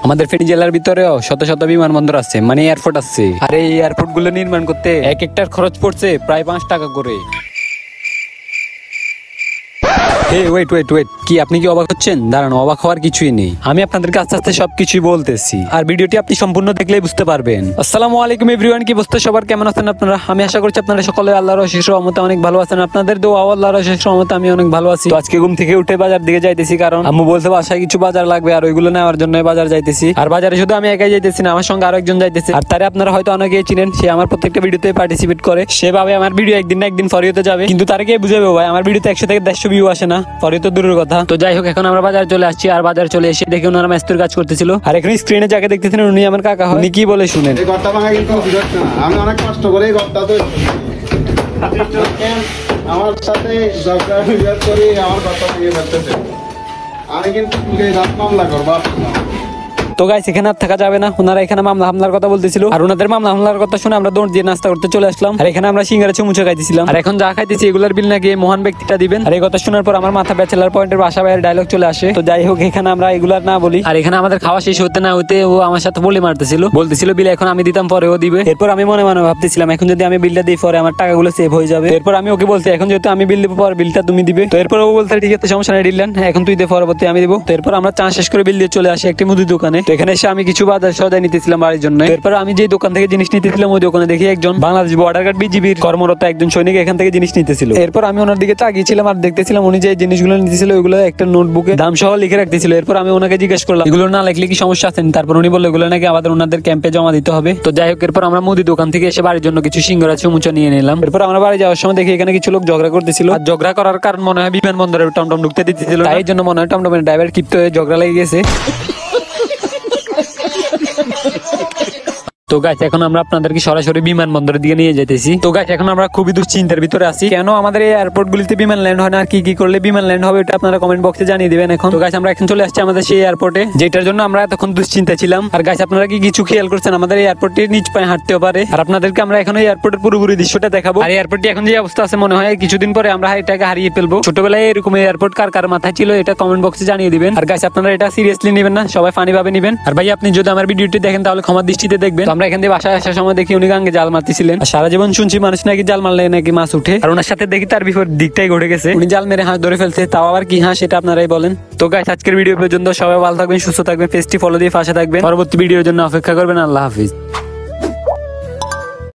আমাদের ফেনী জেলার ভিতরেও শত শত বিমানবন্দর আছে, মানে এয়ারপোর্ট আছে। আর এই এয়ারপোর্ট গুলো নির্মাণ করতে এক একটার খরচ পড়ছে প্রায় 5 টাকা করে। ওয়েট কি আপনি কি অবাক হচ্ছেন? দাঁড়ান, অবাক হওয়ার কিছুই নেই, আমি আপনাদেরকে আস্তে আস্তে সবকিছুই বলতেছি, আর ভিডিওটি আপনি সম্পূর্ণ দেখলেই বুঝতে পারবেন। আসসালামু আলাইকুম এভরিওয়ান, কি অবস্থা সবার, কেমন আছেন আপনারা? আমি আশা করছি আপনারা সকলে আল্লাহর অশেষ রহমতে অনেক ভালো আছেন। আপনাদের দোয়া আল্লাহর অশেষ রহমতে আমি অনেক ভালো আছি। তো আজকে ঘুম থেকে উঠে বাজার দিকে যাইতেছি, কারণ আম্মু বলতে বাসায় কিছু বাজার লাগবে, আর ওইগুলো নেওয়ার জন্য বাজার যাইতেছি। আর বাজারে শুধু আমি একাই যাইতেছি না, আমার সঙ্গে আরো একজন যাইতেছে। আর তারে আপনারা হয়তো অনেকেই চিনেন, সে আমার প্রত্যেকটা ভিডিওতে পার্টিসিপেট করে। সেভাবে আমার ভিডিও একদিন না একদিন ফরিওতে যাবে, কিন্তু তার কে বুঝাবে ভাই, আমার ভিডিওতে 100 থেকে 150 ভিউ আসে না, ফরিও তো দূরের কথা। তো যাই হোক, এখন আমরা বাজার চলে আসছি, আর বাজার চলে এসে দেখি ওনারা মেস্তুর কাজ করতেছিল। আর এখানে স্ক্রিনে যাকে দেখতেছেন উনি আমার কাকা হয়। উনি কি বলে শুনেন। এই ঘরটা ভাঙা কিন্তু বিরত না, আমি অনেক কষ্ট করে এই ঘরটা তো আমার সাথে ঝগড়া বিরোধ করে আমার ঘরটা ভেঙে ফেলতেছে। আমি কিন্তু রাত মামলা করবো। তো গাইস, এখানে আর থাকা যাবে না, ওনারা এখানে মামলা হামলার কথা বলতেছিল। আর ওনাদের মামলা হামলার কথা শুনে আমরা দৌড় দিয়ে নাস্তা করতে চলে আসলাম। আর এখানে আমরা সিঙ্গারা চুমুচে খাইতেছিলাম। আর এখন যা খাইতেছি এগুলোর বিল নাকি মহান ব্যক্তিটা দিবেন। আর এই কথা শোনার পর আমার মাথা ব্যাচেলার পয়েন্টের বাসা বাইরের ডায়লগ চলে আসে। তো যাই হোক, এখানে আমরা এগুলার না বলি। আর এখানে আমাদের খাওয়া শেষ হতে না হতে ও আমার সাথে বলে মারতেছিল, বলতেছিল বিল এখন আমি দিতাম পরে ও দিবে। এরপর আমি মনে মনে ভাবতেছিলাম, এখন যদি আমি বিলটা দিই পরে আমার টাকাগুলো সেভ হয়ে যাবে। এরপর আমি ওকে বলছি, এখন যেহেতু আমি বিল দিব পর বিলটা তুমি দিবে। তো এরপর ও বলতে ঠিক আছে সমস্যা নেই, দিলেন এখন তুই দে, পরবর্তী আমি দিব। তো এরপর আমরা চা শেষ করে বিল দিয়ে চলে আসি একটি মুদি দোকানে। তো এখানে এসে আমি কিছু বাজার সদাই নিতেছিলাম বাড়ির জন্য। এরপর আমি যে দোকান থেকে জিনিস নিতেছিলাম ওই দোকানে দেখি একজন বাংলাদেশ বর্ডার গার্ড বিজিবির কর্মরত একজন সৈনিক এখান থেকে জিনিস নিতেছিল। এরপর আমি ওনার দিকে তাকিয়েছিলাম আর দেখতেছিলাম উনি যে জিনিসগুলো নিতেছিল ওইগুলো একটা নোটবুকে দাম সহ লিখে রাখতেছিল। এরপর আমি ওনাকে জিজ্ঞেস করলাম এগুলো না লিখলে কি সমস্যা আছে? তারপর উনি বললো এগুলো নাকি আমাদের ওনাদের ক্যাম্পে জমা দিতে হবে। তো যাই হোক, এরপর আমরা মুদি দোকান থেকে এসে বাড়ির জন্য কিছু সিঙ্গারা চুমুচা নিয়ে নিলাম। এরপর আমরা বাড়ি যাওয়ার সময় দেখি এখানে কিছু লোক ঝগড়া করতেছিল। আর ঝগড়া করার কারণ মনে হয় বিমানবন্দরে টমটম ঢুকতে দিতেছিল, তাই জন্য মনে হয় টমটমের ড্রাইভার ক্ষিপ্ত হয়ে ঝগড়া লেগে গেছে। তো গাইস, এখন আমরা আপনাদেরকে সরাসরি বিমানবন্দরের দিকে নিয়ে যেতেছি। তো গাইস, এখন আমরা খুবই দুশ্চিন্তার ভিতরে আছি, কেন আমাদের এই এয়ারপোর্ট গুলিতে বিমান ল্যান্ড হয় না, আর কি কি করলে বিমান ল্যান্ড হবে এটা আপনারা কমেন্ট বক্সে জানিয়ে দিবেন। এখন তো গাইস, আমরা এখন চলে আসছি আমাদের সেই এয়ারপোর্টে, যেটার জন্য আমরা এতক্ষণ দুশ্চিন্তা ছিলাম। আর গাইস, আপনারা কি কিছু খেয়াল করছেন আমাদের এই এয়ারপোর্টটি নিচ পায়ে হাঁটতেও পারে। আর আপনাদেরকে আমরা এখন এই এয়ারপোর্টের পুরোপুরি দৃশ্যটা দেখাবো। আর এয়ারপোর্টটি এখন যে অবস্থা আছে মনে হয় কিছুদিন পরে আমরা এটাকে হারিয়ে ফেলবো। ছোটবেলায় এরকম এয়ারপোর্ট কার কার মাথায় ছিল এটা কমেন্ট বক্সে জানিয়ে দিবেন। আর গাইস, আপনারা এটা সিরিয়াসলি নেবেন না, সবাই ফানি ভাবে নেবেন। আর ভাই, আপনি যদি আমার ভিডিওটি দেখেন তাহলে ক্ষমা দৃষ্টিতে দেখবেন। আমরা এখান থেকে বাসায় আসার সময় দেখি উনি গাঙ্গে জাল মারতেছিলেন। সারা জীবন শুনছি মানুষ নাকি জাল মারলে নাকি মাছ উঠে, আর ওনার সাথে দেখি তার বিপরীত দিকটাই ঘটে গেছে, উনি জাল মেরে হাঁস ধরে ফেলছে। তাও আবার কি হাঁস সেটা আপনারাই বলেন। তো গাইস, আজকের ভিডিও পর্যন্ত সবাই ভালো থাকবেন, সুস্থ থাকবেন, পেজটি ফলো দিয়ে পাশে থাকবেন, পরবর্তী ভিডিওর জন্য অপেক্ষা করবেন। আল্লাহ হাফিজ।